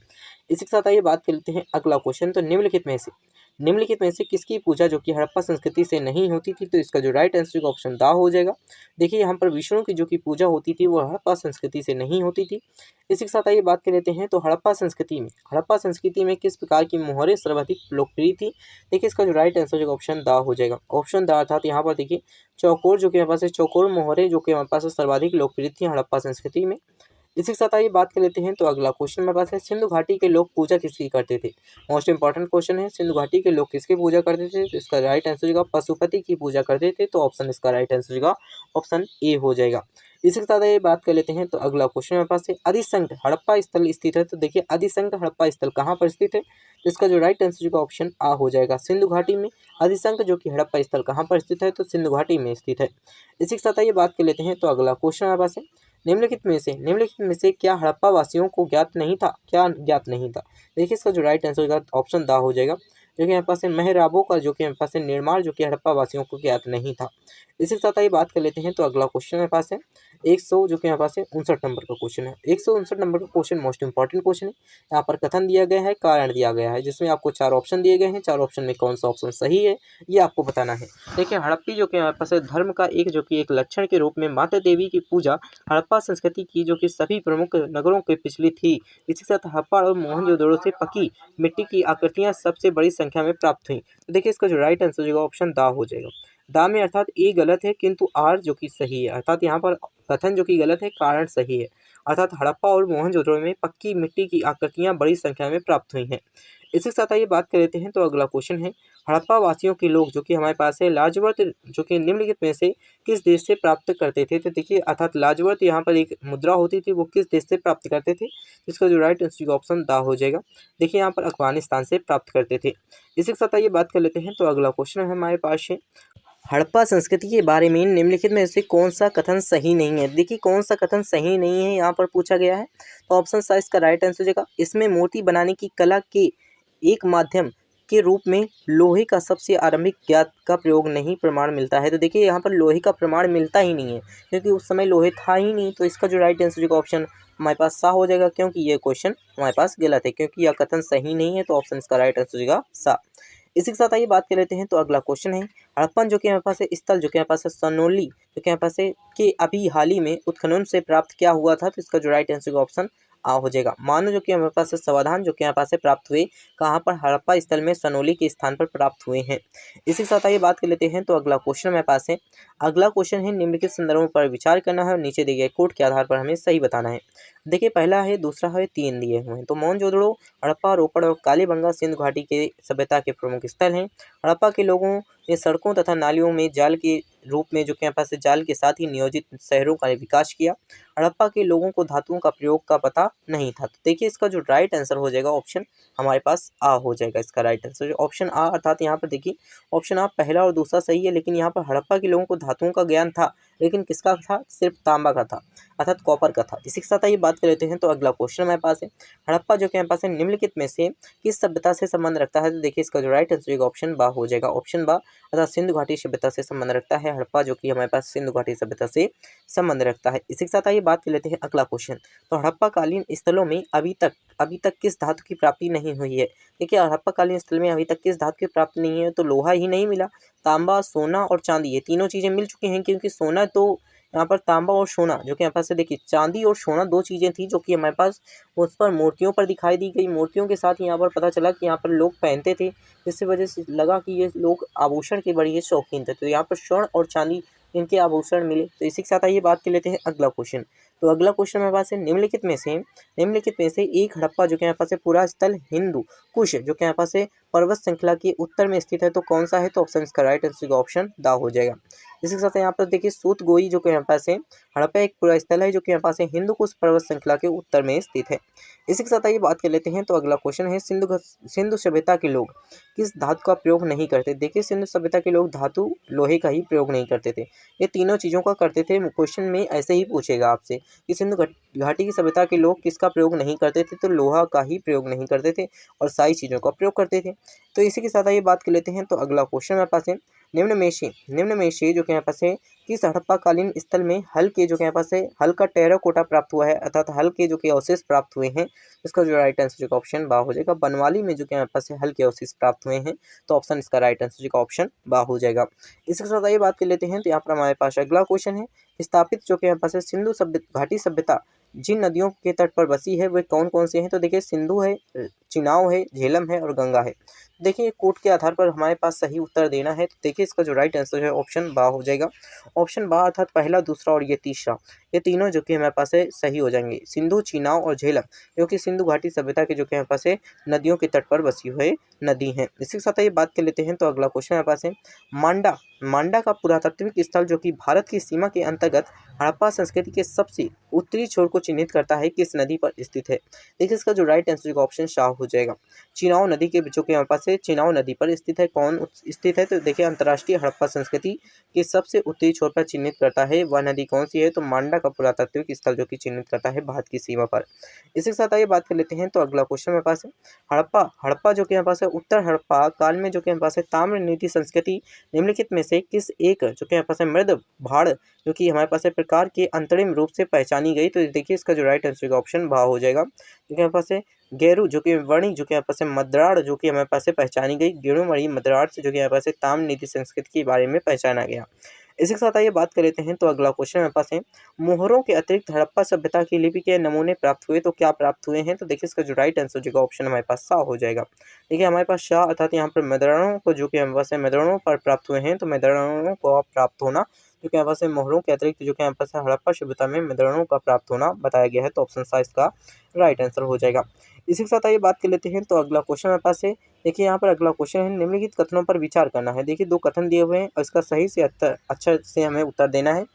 इसी के साथ आइए बात कर लेते हैं अगला क्वेश्चन। तो निम्नलिखित में से किसकी पूजा जो कि हड़प्पा संस्कृति से नहीं होती थी? तो इसका जो राइट आंसर का ऑप्शन दा हो जाएगा। देखिए यहाँ पर विष्णु की जो कि पूजा होती थी वो हड़प्पा संस्कृति से नहीं होती थी। इसी के साथ आइए बात कर लेते हैं। तो हड़प्पा संस्कृति में किस प्रकार की मोहरें सर्वाधिक लोकप्रिय थी? देखिए इसका जो राइट आंसर का ऑप्शन दा हो जाएगा, ऑप्शन दा, अर्थात यहाँ पर देखिए चौकोर, जो कि हमारे पास चौकोर मोहरें जो कि हमारे पास सर्वाधिक लोकप्रिय थी हड़प्पा संस्कृति में। इसी के साथ आइए बात कर लेते हैं। तो अगला क्वेश्चन मेरे पास है, सिंधु घाटी के लोग पूजा किसकी करते थे? मोस्ट इंपॉर्टेंट क्वेश्चन है, सिंधु घाटी के लोग किसकी पूजा करते थे? तो इसका राइट आंसर होगा पशुपति की पूजा करते थे। तो ऑप्शन इसका राइट आंसर होगा ऑप्शन ए हो जाएगा। इसी के साथ आइए बात कर लेते हैं। तो अगला क्वेश्चन मेरे पास है, आदिशंख हड़प्पा स्थल स्थित है। तो देखिए आदिशंख हड़प्पा स्थल कहाँ पर स्थित है? तो इसका जो राइट आंसर होगा ऑप्शन आ हो जाएगा, सिंधु घाटी में। आदिशंख जो कि हड़प्पा स्थल कहाँ पर स्थित है? तो सिंधु घाटी में स्थित है। इसी के साथ आइए बात कर लेते हैं। तो अगला क्वेश्चन हमारे पास है, निम्नलिखित में से क्या हड़प्पा वासियों को ज्ञात नहीं था? देखिए इसका जो राइट आंसर होगा ऑप्शन दा हो जाएगा, जो कि यहाँ पास है मेहराबों का, जो कि यहाँ पास है निर्माण जो कि हड़प्पा वासियों को ज्ञात नहीं था। इसी के साथ आइए बात कर लेते हैं। तो अगला क्वेश्चन मेरे पास है, 100 जो कि यहाँ पास है 59 नंबर का क्वेश्चन है। 159 नंबर का क्वेश्चन मोस्ट इंपॉर्टेंट क्वेश्चन है। यहाँ पर कथन दिया गया है, कारण दिया गया है, जिसमें आपको 4 ऑप्शन दिए गए हैं। 4 ऑप्शन में कौन सा ऑप्शन सही है ये आपको बताना है। देखिए हड़प्पी जो कि यहाँ पास है धर्म का एक जो कि एक लक्षण के रूप में माता देवी की पूजा हड़प्पा संस्कृति की जो कि सभी प्रमुख नगरों के पिछली थी। इसी के साथ हड़प्पा और मोहनजोदड़ो से पकी मिट्टी की आकृतियां सबसे बड़ी संख्या में प्राप्त हुई। तो देखिए इसका जो राइट आंसर हो जाएगा ऑप्शन दा हो जाएगा। दा में अर्थात ए गलत है किंतु आर जो कि सही है, अर्थात यहाँ पर कथन जो कि गलत है, कारण सही है। अर्थात हड़प्पा और मोहनजोदड़ो में पक्की मिट्टी की आकृतियां बड़ी संख्या में प्राप्त हुई हैं। इसी के साथ आइए बात कर लेते हैं। तो अगला क्वेश्चन है, हड़प्पा वासियों के लोग जो कि हमारे पास है लाजवर्त जो कि निम्नलिखित में से किस देश से प्राप्त करते थे। तो देखिए अर्थात लाजवर्त यहाँ पर एक मुद्रा होती थी, वो किस देश से प्राप्त करते थे। इसका जो राइट आंसर ऑप्शन दा हो जाएगा। देखिए यहाँ पर अफगानिस्तान से प्राप्त करते थे। इसी के साथ आइए बात कर लेते हैं। तो अगला क्वेश्चन है हमारे पास है, हड़प्पा संस्कृति के बारे में निम्नलिखित में से कौन सा कथन सही नहीं है। देखिए कौन सा कथन सही नहीं है यहाँ पर पूछा गया है। तो ऑप्शन सा इसका राइट आंसर हो जाएगा। इसमें मूर्ति बनाने की कला के एक माध्यम के रूप में लोहे का सबसे आरंभिक ज्ञात का प्रयोग नहीं प्रमाण मिलता है। तो देखिए यहाँ पर लोहे का प्रमाण मिलता ही नहीं है, क्योंकि उस समय लोहे था ही नहीं। तो इसका जो राइट आंसर होगा ऑप्शन हमारे पास सा हो जाएगा, क्योंकि ये क्वेश्चन हमारे पास गलत है, क्योंकि यह कथन सही नहीं है। तो ऑप्शन इसका राइट आंसर होगा सा। इसी के साथ आइए बात कर लेते हैं। तो अगला क्वेश्चन है, हड़प्पन जो कि हमारे पास है स्थल जो कि हमारे पास है सनोली जो कि हमारे पास है कि अभी हाल ही में उत्खनन से प्राप्त क्या हुआ था। तो इसका जो राइट आंसर ऑप्शन आ हो जाएगा। मानो जो कि हमारे पास है समाधान जो कि हमारे पास है प्राप्त हुए कहाँ पर, हड़प्पा स्थल में सनोली के स्थान पर प्राप्त हुए हैं। इसी के साथ आइए बात कर लेते हैं। तो अगला क्वेश्चन हमारे पास है, अगला क्वेश्चन है निम्नलिखित संदर्भों पर विचार करना है और नीचे दिए गए कोड के आधार पर हमें सही बताना है। देखिए पहला है, दूसरा है, 3 दिए हुए हैं। तो मोहनजोदड़ो, हड़प्पा, रोपड़ और कालीबंगा सिंधु घाटी के सभ्यता के प्रमुख स्थल हैं। हड़प्पा के लोगों ने सड़कों तथा नालियों में जाल के रूप में जो कि यहाँ पास जाल के साथ ही नियोजित शहरों का विकास किया। हड़प्पा के लोगों को धातुओं का प्रयोग का पता नहीं था। तो देखिए इसका जो राइट आंसर हो जाएगा ऑप्शन हमारे पास आ हो जाएगा। इसका राइट आंसर ऑप्शन आ, अर्थात यहाँ पर देखिए ऑप्शन आ पहला और दूसरा सही है, लेकिन यहाँ पर हड़प्पा के लोगों को धातुओं का ज्ञान था, लेकिन किसका था, सिर्फ तांबा का था, अर्थात कॉपर का था। इसी के साथ आइए बात कर लेते हैं। तो अगला क्वेश्चन हमारे पास है, हड़प्पा जो कि हमारे पास है निम्नलिखित में से किस सभ्यता से संबंध रखता है। तो देखिए इसका जो राइट आंसर होगा ऑप्शन बा हो जाएगा। ऑप्शन बा अर्थात सिंधु घाटी सभ्यता से संबंध रखता है हड़प्पा, जो कि हमारे पास सिंधु घाटी सभ्यता से संबंध रखता है। इसी के साथ आइए बात कर लेते हैं अगला क्वेश्चन। तो हड़प्पा कालीन स्थलों में अभी तक किस धातु की प्राप्ति नहीं हुई है। देखिए हड़प्पा कालीन स्थल में अभी तक किस धातु की प्राप्ति नहीं है। तो लोहा ही नहीं मिला, तांबा, सोना और चांदी, ये तीनों चीज़ें मिल चुकी हैं, क्योंकि सोना तो यहाँ पर तांबा और सोना जो कि यहाँ पास से देखिए चांदी और सोना 2 चीज़ें थी जो कि हमारे पास उस पर मूर्तियों पर दिखाई दी गई। मूर्तियों के साथ यहाँ पर पता चला कि यहाँ पर लोग पहनते थे, जिसकी वजह से लगा कि ये लोग आभूषण के बड़े शौकीन थे। तो यहाँ पर स्वर्ण और चांदी इनके आभूषण मिले। तो इसी के साथ आइए बात कर लेते हैं अगला क्वेश्चन। तो अगला क्वेश्चन हमारे पास है, निम्नलिखित में से एक हड़प्पा जो कि यहाँ पास है पूरा स्थल हिंदू कुश जो कि यहाँ पास है पर्वत श्रृंखला के उत्तर में स्थित है। तो कौन सा है। तो ऑप्शन इसका राइट आंसर ऑप्शन दा हो जाएगा। इसी के साथ यहाँ पर देखिए सूत गोई जो कि यहाँ पास है, हड़प्पा एक पूरा स्थल है जो कि यहाँ पास है हिंदू कुश पर्वत श्रृंखला के उत्तर में स्थित है। इसी के साथ आइए बात कर लेते हैं। तो अगला क्वेश्चन है, सिंधु सभ्यता के लोग किस धातु का प्रयोग नहीं करते। देखिए सिंधु सभ्यता के लोग धातु लोहे का ही प्रयोग नहीं करते थे, ये तीनों चीज़ों का करते थे। क्वेश्चन में ऐसे ही पूछेगा आपसे कि सिंधु घाटी की सभ्यता के लोग किसका प्रयोग नहीं करते थे। तो लोहा का ही प्रयोग नहीं करते थे और सारी चीज़ों का प्रयोग करते थे। तो इसी के साथ आइए बात कर लेते हैं। तो अगला क्वेश्चन हमारे पास है, निम्न में से जो कि यहाँ पास है किस हड़प्पा कालीन स्थल में हल के जो कि यहाँ पास है हल का टेराकोटा प्राप्त हुआ है, अर्थात हल के जो कि अवशेष प्राप्त हुए हैं। इसका जो राइट आंसर जो ऑप्शन बा हो जाएगा। बनवाली में जो कि यहाँ पास है हल के अवशेष प्राप्त हुए हैं। तो ऑप्शन इसका राइट आंसर जो ऑप्शन बा हो जाएगा। इसके साथ आइए बात कर लेते हैं। तो यहाँ पर हमारे पास अगला क्वेश्चन है, स्थापित जो कि यहाँ पास है सिंधु घाटी सभ्यता जिन नदियों के तट पर बसी है वे कौन कौन से हैं। तो देखिए सिंधु है, चिनाव है, झेलम है और गंगा है। देखिए कोड के आधार पर हमारे पास सही उत्तर देना है। तो देखिए इसका जो राइट आंसर है ऑप्शन बा हो जाएगा। ऑप्शन बा अर्थात पहला, दूसरा और ये तीसरा, ये तीनों जो कि हमारे पास है सही हो जाएंगे। सिंधु, चिनाव और झेलम जो कि सिंधु घाटी सभ्यता के जो कि हमारे पास है नदियों के तट पर बसी हुई नदी हैं। इसी के साथ ये बात कर लेते हैं। तो अगला क्वेश्चन हमारे पास है, मांडा का पुरातात्विक स्थल जो कि भारत की सीमा के अंतर्गत हड़प्पा संस्कृति के सबसे उत्तरी छोर को चिन्हित करता है, किस नदी पर स्थित है। देखिए इसका जो राइट आंसर ऑप्शन शाह हो जाएगा। चिनाव नदी के जो कि हमारे पास है चिनाव नदी पर स्थित है। कौन स्थित है। तो देखिए अंतर्राष्ट्रीय हड़प्पा संस्कृति के सबसे उत्तरी छोर पर चिन्हित करता है वह नदी कौन सी है। तो मांडा का पुरातात्विक स्थल जो कि चिन्हित करता है भारत की सीमा पर। इसी के साथ आइए बात कर लेते हैं। तो अगला क्वेश्चन मेरे पास है हड़प्पा जो कि हमारे पास है, उत्तर हड़प्पा काल में जो कि हमारे पास है ताम्र नीति संस्कृति निम्नलिखित में से किस एक जो कि हमारे पास है मृद भाड़ जो कि हमारे पास है प्रकार के अंतरिम रूप से पहचानी गई। तो देखिए इसका जो राइट आंसर का ऑप्शन भा हो जाएगा, क्योंकि हमारे पास है गेरू जो कि वर्णी जो कि हमारे पास है मद्राड़ जो कि हमारे पास है पहचानी गई। गेरू मणि मद्राड़ से जो कि हमारे पास है ताम्र नीति संस्कृति के बारे में पहचाना गया। इसी के साथ आइए बात कर लेते हैं। तो अगला क्वेश्चन हमारे पास है मोहरों के अतिरिक्त हड़प्पा सभ्यता की लिपि के नमूने प्राप्त हुए, तो क्या प्राप्त हुए हैं? तो देखिए इसका जो राइट आंसर जो ऑप्शन हमारे पास सा हो जाएगा। देखिए हमारे पास शाह अर्थात यहाँ पर मदरणों को जो कि हमारे पास है मदरणों पर प्राप्त हुए हैं। तो मदरणों को प्राप्त होना जो कि हमारे पास है मोहरों के अतिरिक्त जो कि हमारे पास है हड़प्पा सभ्यता में मदरणों का प्राप्त होना बताया गया है। तो ऑप्शन सा इसका राइट आंसर हो जाएगा। इसी के साथ आइए बात कर लेते हैं। तो अगला क्वेश्चन हमारे पास है, देखिए यहाँ पर अगला क्वेश्चन है निम्नलिखित कथनों पर विचार करना है। देखिए 2 कथन दिए हुए हैं और इसका सही से अच्छा से हमें उत्तर देना है।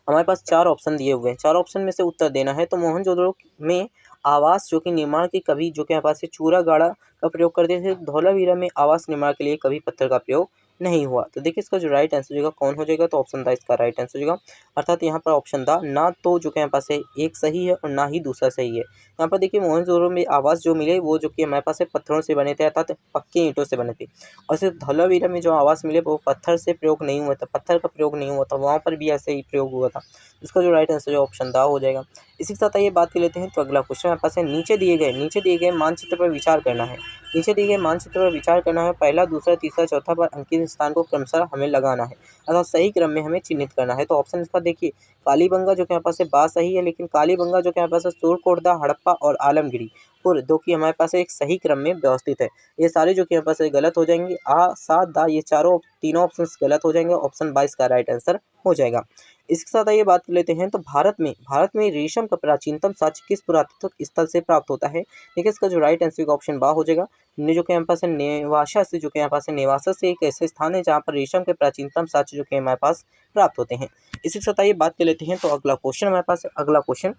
हमारे पास 4 ऑप्शन दिए हुए हैं, 4 ऑप्शन में से उत्तर देना है। तो मोहनजोदड़ो में आवास जो कि निर्माण की कभी जो कि हमारे पास से चूरा गाड़ा का प्रयोग करते थे। धौलावीरा में आवास निर्माण के लिए कभी पत्थर का प्रयोग नहीं हुआ। तो देखिए इसका जो राइट आंसर होगा कौन हो जाएगा? तो ऑप्शन दा इसका राइट आंसर होगा, अर्थात यहाँ पर ऑप्शन दा ना तो जो कि हमारे पास है एक सही है और ना ही दूसरा सही है। यहाँ पर देखिए मोहनजोदड़ो में आवास जो मिले वो जो कि हमारे पास है पत्थरों से बने थे, अर्थात पक्के ईंटों से बने थे। और सिर्फ धौलावीरा में जो आवास मिले वो पत्थर से प्रयोग नहीं हुआ था, पत्थर का प्रयोग नहीं हुआ था, वहाँ पर भी ऐसे ही प्रयोग हुआ था। इसका जो राइट आंसर है ऑप्शन दा हो जाएगा। इसी के साथ आइए बात कर लेते हैं। तो अगला क्वेश्चन हमारे पास है नीचे दिए गए मानचित्र पर विचार करना है। नीचे दिए गए मानचित्र पर विचार करना है, पहला दूसरा तीसरा चौथा पर अंकित स्थान को क्रमशः हमें लगाना है, अर्थात सही क्रम में हमें चिन्हित करना है। तो ऑप्शन इसका देखिए कालीबंगा जो कि हमारे पास है बा सही है, लेकिन कालीबंगा जो कि हमारे पास है सूरकोटदा हड़प्पा और आलमगिरी पुर जो कि हमारे पास एक सही क्रम में व्यवस्थित है। ये सारे जो कि हमारे पास गलत हो जाएंगे, आ सा दा ये तीनों ऑप्शन गलत हो जाएंगे। ऑप्शन 22 का राइट आंसर हो जाएगा। इसके साथ आइए बात कर लेते हैं। तो भारत में रेशम का प्राचीनतम साक्ष्य किस पुरातत्व स्थल से प्राप्त होता है? देखिए इसका जो राइट आंसर का ऑप्शन बा हो जाएगा। जो कि हमारे पास है नेवासा से जो कि हमारे पास है नेवासा से एक ऐसे स्थान है जहाँ पर रेशम के प्राचीनतम साक्ष्य जो कि हमारे पास प्राप्त होते हैं। इसी के साथ आइए बात कर लेते हैं। तो अगला क्वेश्चन हमारे पास है, अगला क्वेश्चन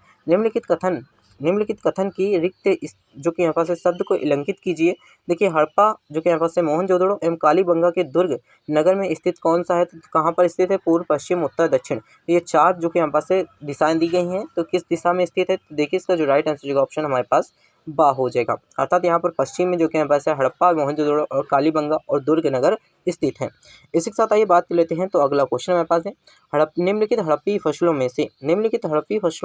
निम्नलिखित कथन की रिक्त जो कि यहाँ पास है शब्द को उल्लंघित कीजिए। देखिए हड़प्पा जो कि यहाँ पास है मोहनजोदड़ो एवं कालीबंगा के दुर्ग नगर में स्थित कौन सा है? तो कहाँ पर स्थित है? पूर्व पश्चिम उत्तर दक्षिण। ये 4 जो कि यहाँ पास है दिशाएं दी गई हैं, तो किस दिशा में स्थित है? तो देखिए इसका जो राइट आंसर का ऑप्शन हमारे पास बा हो जाएगा, अर्थात यहाँ पर पश्चिम में जो कि हमारे पास है हड़प्पा मोहनजोदड़ो और कालीबंगा और दुर्ग नगर स्थित है। इसी के साथ आइए बात कर लेते हैं। तो अगला क्वेश्चन हमारे पास है निम्नलिखित हड़प्पी फसलों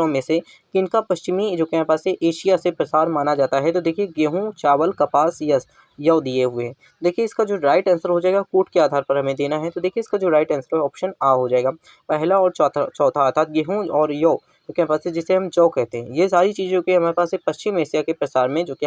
में से किनका पश्चिमी जो कि हमारे पास है एशिया से प्रसार माना जाता है? तो देखिए गेहूं चावल कपास यव दिए हुए हैं। देखिए इसका जो राइट आंसर हो जाएगा कूट के आधार पर हमें देना है। तो देखिए इसका जो राइट आंसर है ऑप्शन आ हो जाएगा, पहला और चौथा अर्थात गेहूं और यव जो कि हमारे पास है जिसे हम जौ कहते हैं। ये सारी चीज़ों के हमारे पास है पश्चिम एशिया के प्रसार में जो कि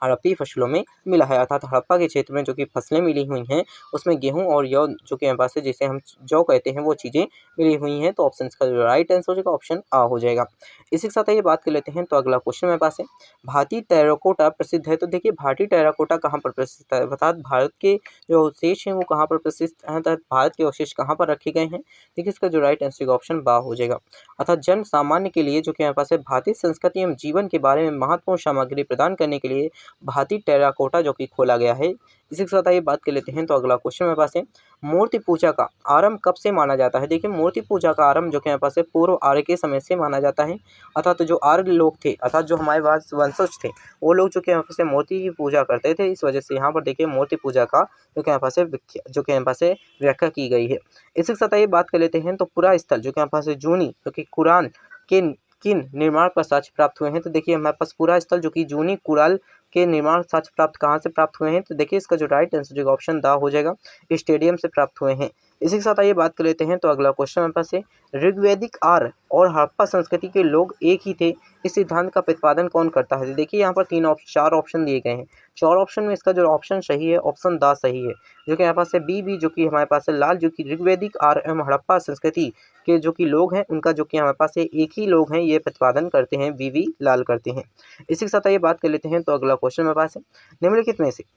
हड़प्पी फसलों में मिला है, अर्थात हड़प्पा के क्षेत्र में जो कि फसलें मिली हुई हैं उसमें गेहूं और यौ जो कि हमारे पास है जिसे हम जौ कहते हैं वो चीज़ें मिली हुई हैं। तो ऑप्शन का जो राइट आंसर हो जाएगा ऑप्शन आ हो जाएगा। इसी के साथ ये बात कर लेते हैं। तो अगला क्वेश्चन मेरे पास है भारतीय टेराकोटा प्रसिद्ध है। तो देखिए भारतीय टेराकोटा कहाँ पर प्रसिद्ध है, अर्थात भारत के जो अवशेष हैं वो कहाँ पर प्रसिद्ध हैं, अर्थात भारत के अवशेष कहाँ पर रखे गए हैं? देखिए इसका जो राइट आंसर का ऑप्शन बा हो जाएगा, अर्थात जन सामान्य के लिए जो कि हमारे पास है भारतीय संस्कृति एवं जीवन के बारे में महत्वपूर्ण सामग्री प्रदान करने के लिए भारतीय टेराकोटा जो कि खोला गया है। इसी के साथ आइए बात कर लेते हैं। तो अगला क्वेश्चन मेरे पास है मूर्ति पूजा का आरंभ कब से माना जाता है? देखिए मूर्ति पूजा का आरंभ जो कि हमारे पास है पूर्व आर्य के समय से माना जाता है, अर्थात जो आर्य लोग थे, अर्थात जो हमारे पास वंशज थे वो लोग जो कि हमारे पास मूर्ति की पूजा करते थे। इस वजह से यहाँ पर देखिए मूर्ति पूजा का जो कि हमारे पास है जो कि हमारे पास है व्याख्या की गई है। इसी के साथ आइए बात कर लेते हैं। तो पुरा स्थल जो कि हमारे पास है जूनी जो कि कुरान के किन निर्माण का साक्ष्य प्राप्त हुए हैं? तो देखिए हमारे पास पूरा स्थल जो कि जूनी कुराल के निर्माण साक्ष्य प्राप्त कहाँ से प्राप्त हुए हैं? तो देखिए इसका जो राइट आंसर जो ऑप्शन दा हो जाएगा, स्टेडियम से प्राप्त हुए हैं। इसी के साथ आइए बात कर लेते हैं। तो अगला क्वेश्चन हमारे पास है ऋग्वैदिक आर्य और हड़प्पा संस्कृति के लोग एक ही थे, इस सिद्धांत का प्रतिपादन कौन करता है? देखिए यहाँ पर 4 ऑप्शन दिए गए हैं, 4 ऑप्शन में इसका जो ऑप्शन सही है ऑप्शन दा सही है, जो कि हमारे पास है बी जो कि हमारे पास है लाल जो कि ऋग्वैदिक आर्य एवं हड़प्पा संस्कृति के जो कि लोग हैं उनका जो कि हमारे पास है एक ही लोग हैं ये प्रतिपादन करते हैं, वी लाल करते हैं। इसी के साथ आइए बात कर लेते हैं। तो अगला क्वेश्चन मेरे पास है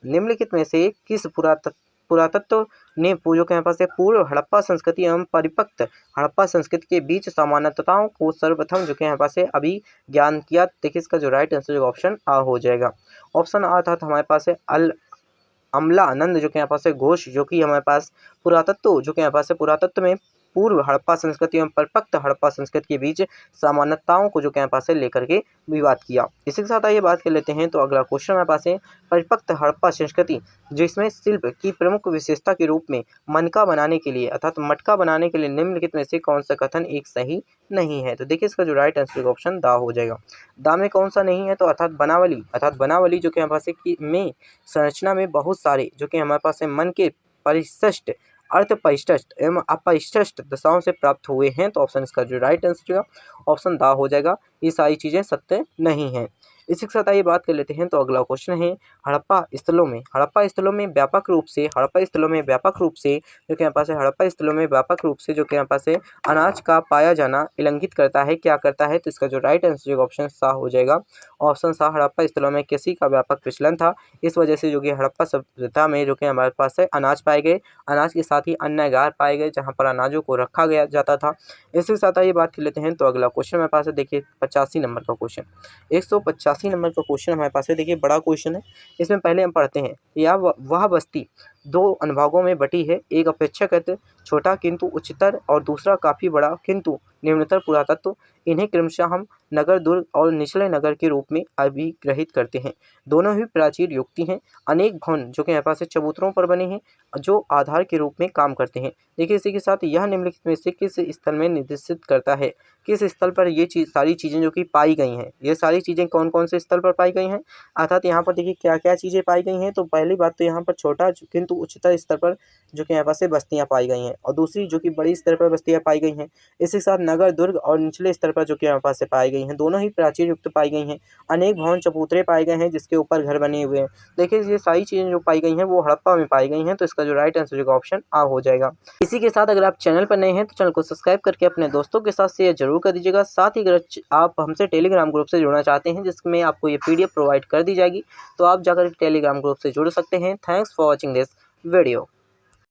निम्नलिखित में से किस पुरातत्व ने जो कि हमारे पास है पूर्व हड़प्पा संस्कृति एवं परिपक्व हड़प्पा संस्कृति के बीच समानताओं को सर्वप्रथम जो कि हमारे पास है अभी ज्ञान किया? देखिए इसका जो राइट आंसर ऑप्शन आ हो जाएगा, ऑप्शन आ था हमारे पास है अमला आनंद जो कि हमारे पास है घोष जो कि हमारे पास पुरातत्व जो कि हमारे पास है पुरातत्व में पूर्व हड़प्पा संस्कृति एवं परिपक्व हड़प्पा संस्कृति के बीच समानताओं को जो कि हमारे पास है लेकर के विवाद किया। इसी के साथ आइए बात कर लेते हैं। तो अगला क्वेश्चन हमारे पास है, परिपक्व हड़प्पा संस्कृति जिसमें शिल्प की प्रमुख विशेषता के रूप में मनका बनाने के लिए अर्थात मटका बनाने के लिए निम्नलिखित में से कौन सा कथन एक सही नहीं है। तो देखिए इसका जो राइट आंसर का ऑप्शन दा हो जाएगा। दा में कौन सा नहीं है, तो अर्थात बनावली जो कि हमारे पास है कि में संरचना में बहुत सारे जो कि हमारे पास है मन के परिशिष्ट अर्थ परिशिष्ट एवं अपरिशिष्ट दशाओं से प्राप्त हुए हैं। तो ऑप्शन इसका जो राइट आंसर होगा ऑप्शन दा हो जाएगा। ये सारी चीज़ें सत्य नहीं हैं। इसी के साथ आइए बात कर लेते हैं। तो अगला क्वेश्चन है, हड़प्पा स्थलों में व्यापक रूप से जो कि हमारे पास है हड़प्पा स्थलों में व्यापक रूप से जो कि हमारे पास है अनाज का पाया जाना उल्लंघित करता है, क्या करता है। तो इसका जो राइट आंसर होगा ऑप्शन सा हो जाएगा। ऑप्शन सा, हड़प्पा स्थलों में कृषि का व्यापक प्रचलन था, इस वजह से जो कि हड़प्पा सभ्यता में जो कि हमारे पास है अनाज पाए गए, अनाज के साथ ही अन्नागार पाए गए जहाँ पर अनाजों को रखा गया जाता था। इसी के साथ आइए बात कर लेते हैं। तो अगला क्वेश्चन हमारे पास है, देखिए 85 नंबर का क्वेश्चन, 185 नंबर का क्वेश्चन हमारे पास है। देखिए बड़ा क्वेश्चन है। इसमें पहले हम पढ़ते हैं, या वह बस्ती दो अनुभागों में बटी है, एक अपेक्षाकृत छोटा किंतु उच्चतर और दूसरा काफ़ी बड़ा किंतु निम्नतर पुरातत्व। इन्हें क्रमशः हम नगर, दुर्ग और निचले नगर के रूप में अभिग्रहित करते हैं। दोनों ही प्राचीन युक्ति हैं। अनेक भवन जो कि हमारे पास चबूतरों पर बने हैं जो आधार के रूप में काम करते हैं। देखिए इसी के साथ यह निम्नलिखित में से किस स्थल में निर्देशित करता है, किस स्थल पर ये सारी चीज़ें जो कि पाई गई हैं, ये सारी चीज़ें कौन कौन से स्थल पर पाई गई हैं, अर्थात यहाँ पर देखिए क्या क्या चीज़ें पाई गई हैं। तो पहली बात तो यहाँ पर छोटा किंतु उच्चतर स्तर पर जो कि यहाँ पास से बस्तियाँ पाई गई हैं, और दूसरी जो कि बड़ी स्तर पर बस्तियाँ पाई गई हैं। इसी के साथ नगर, दुर्ग और निचले स्तर पर जो कि यहाँ पास से पाई गई हैं, दोनों ही प्राचीर युक्त पाई गई हैं। अनेक भवन चबूतरे पाए गए हैं जिसके ऊपर घर बने हुए हैं। देखिए ये सारी चीज़ें जो पाई गई हैं वो हड़प्पा में पाई गई हैं। तो इसका जो राइट आंसर होगा ऑप्शन आ हो जाएगा। इसी के साथ अगर आप चैनल पर नए हैं तो चैनल को सब्सक्राइब करके अपने दोस्तों के साथ शेयर जरूर कर दीजिएगा। साथ ही अगर आप हमसे टेलीग्राम ग्रुप से जुड़ना चाहते हैं जिसमें आपको ये PDF प्रोवाइड कर दी जाएगी, तो आप जाकर टेलीग्राम ग्रुप से जुड़ सकते हैं। Thanks for watching this video.